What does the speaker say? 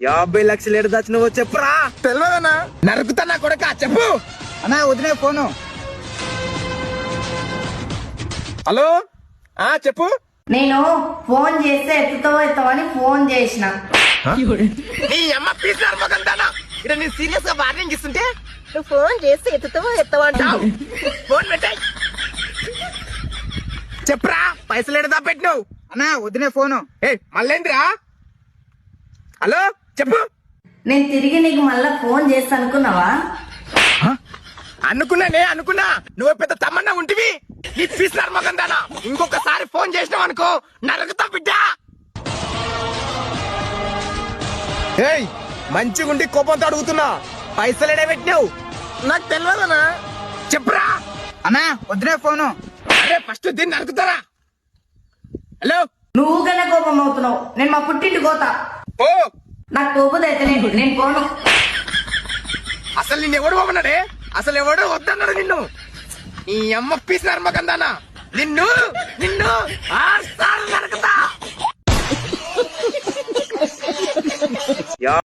50 లక్షలు ఏడు దాచినవో చెప్పురా. తెలియదన్నా, నరుకుతా నా కొడుక. చెప్పు అన్నా వదిలే ఫోను. హలో, చెప్పు. నేను ఫోన్ చేస్తే ఎత్తుతావని ఫోన్ చేసిన. నీ అమ్మ పీసారు మగందానా, ఇక్కడ నేను సీరియస్ గా వార్నింగ్ ఇస్తుంటే నువ్వు ఫోన్ చేసి ఎత్తుతావంటావు. ఫోన్ పెట్టాయి. చెప్పురా, పైసలు ఎడదా పెట్టినావు. అన్నా వదిలే ఫోను. మళ్ళేంద్రా? హలో చెప్పు. నేను తిరిగి నీకు మళ్ళా ఫోన్ చేస్తా అనుకున్నావా? అనుకున్నా నువ్వు పెద్ద తమ్మన్నా ఉంటివి. నీ పీసారు మగందానా, ఇంకొకసారి ఫోన్ చేసినావు అనుకో నరకుతా బిడ్డా. మంచిగుండి కోపంతో అడుగుతున్నా, పైసలు ఎడే పెట్టినావు? నాకు తెలియదనా. చెప్పురా. అన్నా వదిలే ఫోను. అరే ఫస్ట్ దీన్ని నరుకుతారా. హలో, నువ్వు కన్నా కోపం అవుతున్నావు. నేను మా పుట్టింటి పోతా. ఓ నాకు కోపం అయితే నేను పోను. అసలు నిన్ను ఎవడు పోమన్నాడే? అసలు ఎవడు వద్దన్నాడు నిన్ను? నీ అమ్మ పీసినారు మగందానా, నిన్ను నిన్ను నరుకుతా.